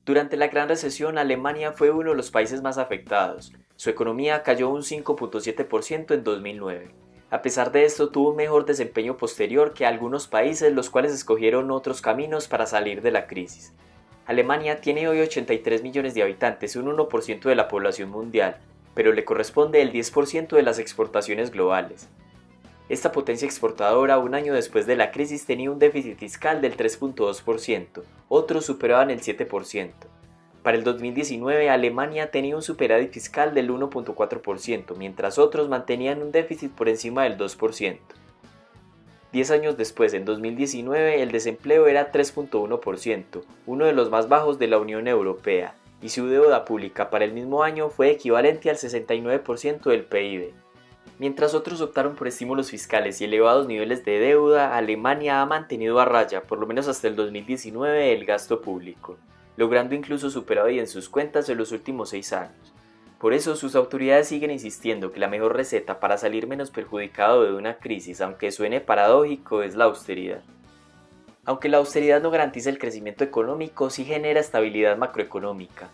Durante la Gran Recesión, Alemania fue uno de los países más afectados. Su economía cayó un 5.7% en 2009. A pesar de esto, tuvo un mejor desempeño posterior que algunos países, los cuales escogieron otros caminos para salir de la crisis. Alemania tiene hoy 83 millones de habitantes, un 1% de la población mundial, pero le corresponde el 10% de las exportaciones globales. Esta potencia exportadora, un año después de la crisis, tenía un déficit fiscal del 3.2%, otros superaban el 7%. Para el 2019, Alemania tenía un superávit fiscal del 1.4%, mientras otros mantenían un déficit por encima del 2%. 10 años después, en 2019, el desempleo era 3.1%, uno de los más bajos de la Unión Europea, y su deuda pública para el mismo año fue equivalente al 69% del PIB. Mientras otros optaron por estímulos fiscales y elevados niveles de deuda, Alemania ha mantenido a raya, por lo menos hasta el 2019, el gasto público, logrando incluso superávit en sus cuentas en los últimos 6 años. Por eso, sus autoridades siguen insistiendo que la mejor receta para salir menos perjudicado de una crisis, aunque suene paradójico, es la austeridad. Aunque la austeridad no garantiza el crecimiento económico, sí genera estabilidad macroeconómica.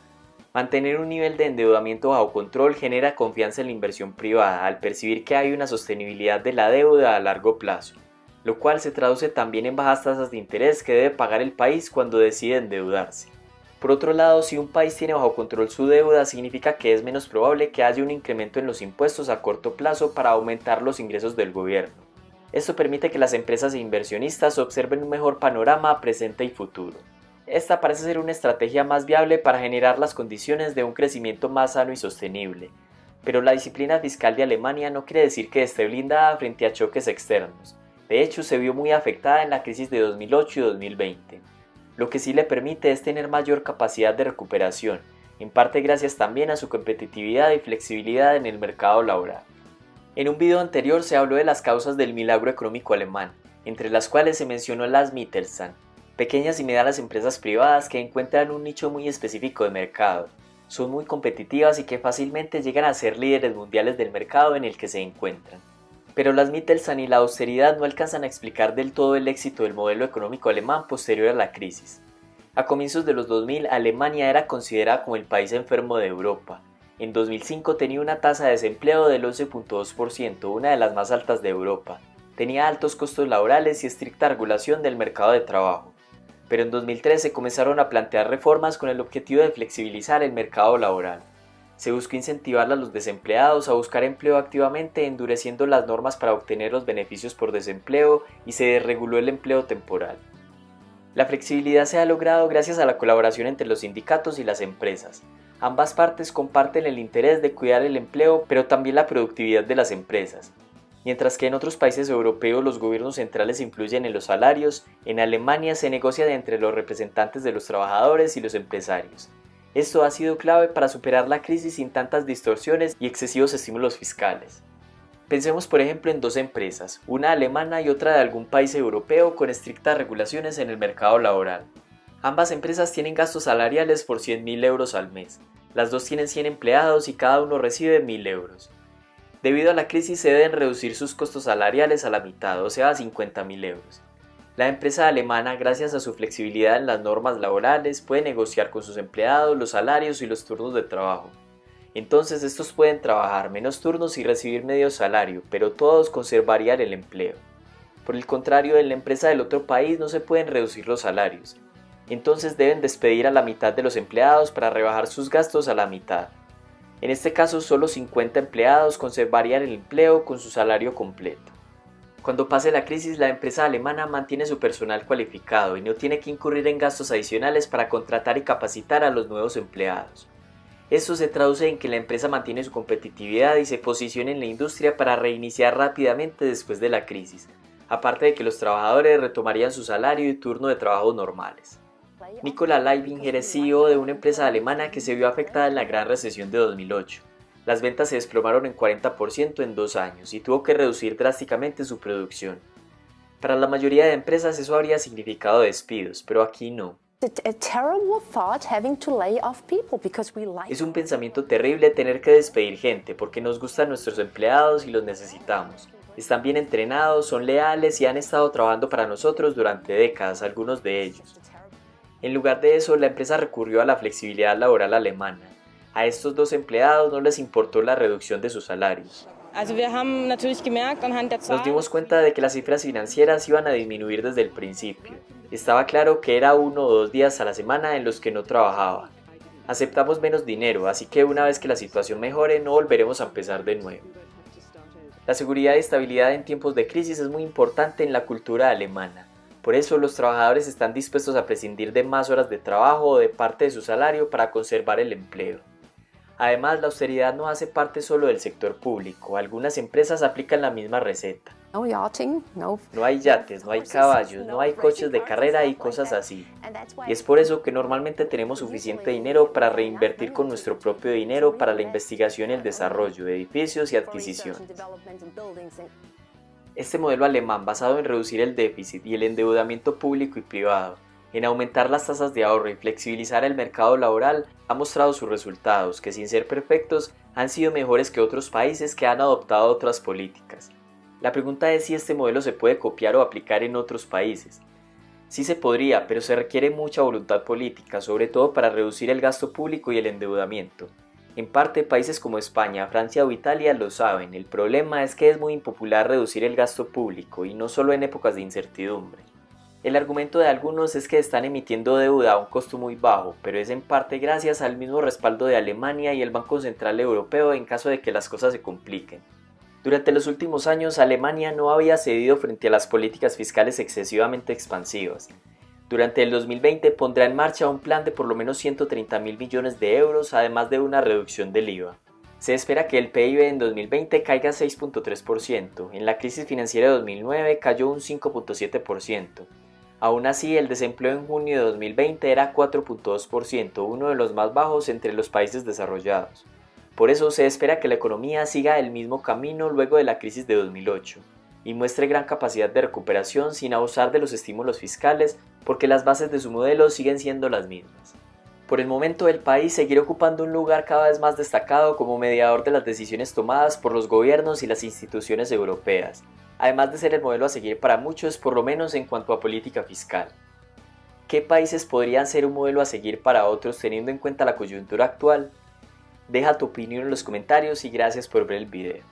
Mantener un nivel de endeudamiento bajo control genera confianza en la inversión privada al percibir que hay una sostenibilidad de la deuda a largo plazo, lo cual se traduce también en bajas tasas de interés que debe pagar el país cuando decide endeudarse. Por otro lado, si un país tiene bajo control su deuda, significa que es menos probable que haya un incremento en los impuestos a corto plazo para aumentar los ingresos del gobierno. Esto permite que las empresas e inversionistas observen un mejor panorama presente y futuro. Esta parece ser una estrategia más viable para generar las condiciones de un crecimiento más sano y sostenible, pero la disciplina fiscal de Alemania no quiere decir que esté blindada frente a choques externos. De hecho, se vio muy afectada en la crisis de 2008 y 2020. Lo que sí le permite es tener mayor capacidad de recuperación, en parte gracias también a su competitividad y flexibilidad en el mercado laboral. En un video anterior se habló de las causas del milagro económico alemán, entre las cuales se mencionó las Mittelstand, pequeñas y medianas empresas privadas que encuentran un nicho muy específico de mercado, son muy competitivas y que fácilmente llegan a ser líderes mundiales del mercado en el que se encuentran. Pero las Mittelstand y la austeridad no alcanzan a explicar del todo el éxito del modelo económico alemán posterior a la crisis. A comienzos de los 2000, Alemania era considerada como el país enfermo de Europa. En 2005 tenía una tasa de desempleo del 11.2%, una de las más altas de Europa. Tenía altos costos laborales y estricta regulación del mercado de trabajo. Pero en 2013 comenzaron a plantear reformas con el objetivo de flexibilizar el mercado laboral. Se buscó incentivar a los desempleados a buscar empleo activamente, endureciendo las normas para obtener los beneficios por desempleo y se desreguló el empleo temporal. La flexibilidad se ha logrado gracias a la colaboración entre los sindicatos y las empresas. Ambas partes comparten el interés de cuidar el empleo, pero también la productividad de las empresas. Mientras que en otros países europeos los gobiernos centrales influyen en los salarios, en Alemania se negocia entre los representantes de los trabajadores y los empresarios. Esto ha sido clave para superar la crisis sin tantas distorsiones y excesivos estímulos fiscales. Pensemos por ejemplo en dos empresas, una alemana y otra de algún país europeo con estrictas regulaciones en el mercado laboral. Ambas empresas tienen gastos salariales por 100.000 euros al mes. Las dos tienen 100 empleados y cada uno recibe 1.000 euros. Debido a la crisis se deben reducir sus costos salariales a la mitad, o sea a 50.000 euros. La empresa alemana, gracias a su flexibilidad en las normas laborales, puede negociar con sus empleados los salarios y los turnos de trabajo. Entonces estos pueden trabajar menos turnos y recibir medio salario, pero todos conservarían el empleo. Por el contrario, en la empresa del otro país no se pueden reducir los salarios. Entonces deben despedir a la mitad de los empleados para rebajar sus gastos a la mitad. En este caso, solo 50 empleados conservarían el empleo con su salario completo. Cuando pase la crisis, la empresa alemana mantiene su personal cualificado y no tiene que incurrir en gastos adicionales para contratar y capacitar a los nuevos empleados. Esto se traduce en que la empresa mantiene su competitividad y se posiciona en la industria para reiniciar rápidamente después de la crisis, aparte de que los trabajadores retomarían su salario y turno de trabajo normales. Nicola Leibinger es CEO de una empresa alemana que se vio afectada en la Gran Recesión de 2008. Las ventas se desplomaron en 40% en 2 años y tuvo que reducir drásticamente su producción. Para la mayoría de empresas eso habría significado despidos, pero aquí no. Es un pensamiento terrible tener que despedir gente porque nos gustan nuestros empleados y los necesitamos. Están bien entrenados, son leales y han estado trabajando para nosotros durante décadas, algunos de ellos. En lugar de eso, la empresa recurrió a la flexibilidad laboral alemana. A estos 2 empleados no les importó la reducción de sus salarios. Nos dimos cuenta de que las cifras financieras iban a disminuir desde el principio. Estaba claro que era 1 o 2 días a la semana en los que no trabajaba. Aceptamos menos dinero, así que una vez que la situación mejore no volveremos a empezar de nuevo. La seguridad y estabilidad en tiempos de crisis es muy importante en la cultura alemana. Por eso los trabajadores están dispuestos a prescindir de más horas de trabajo o de parte de su salario para conservar el empleo. Además, la austeridad no hace parte solo del sector público. Algunas empresas aplican la misma receta. No hay yates, no hay caballos, no hay coches de carrera y cosas así. Y es por eso que normalmente tenemos suficiente dinero para reinvertir con nuestro propio dinero para la investigación y el desarrollo de edificios y adquisiciones. Este modelo alemán, basado en reducir el déficit y el endeudamiento público y privado, en aumentar las tasas de ahorro y flexibilizar el mercado laboral, ha mostrado sus resultados, que sin ser perfectos, han sido mejores que otros países que han adoptado otras políticas. La pregunta es si este modelo se puede copiar o aplicar en otros países. Sí se podría, pero se requiere mucha voluntad política, sobre todo para reducir el gasto público y el endeudamiento. En parte, países como España, Francia o Italia lo saben. El problema es que es muy impopular reducir el gasto público, y no solo en épocas de incertidumbre. El argumento de algunos es que están emitiendo deuda a un costo muy bajo, pero es en parte gracias al mismo respaldo de Alemania y el Banco Central Europeo en caso de que las cosas se compliquen. Durante los últimos años, Alemania no había cedido frente a las políticas fiscales excesivamente expansivas. Durante el 2020 pondrá en marcha un plan de por lo menos 130.000 millones de euros, además de una reducción del IVA. Se espera que el PIB en 2020 caiga 6.3%, en la crisis financiera de 2009 cayó un 5.7%. Aún así, el desempleo en junio de 2020 era 4.2%, uno de los más bajos entre los países desarrollados. Por eso se espera que la economía siga el mismo camino luego de la crisis de 2008 y muestre gran capacidad de recuperación sin abusar de los estímulos fiscales porque las bases de su modelo siguen siendo las mismas. Por el momento el país seguirá ocupando un lugar cada vez más destacado como mediador de las decisiones tomadas por los gobiernos y las instituciones europeas, además de ser el modelo a seguir para muchos, por lo menos en cuanto a política fiscal. ¿Qué países podrían ser un modelo a seguir para otros teniendo en cuenta la coyuntura actual? Deja tu opinión en los comentarios y gracias por ver el video.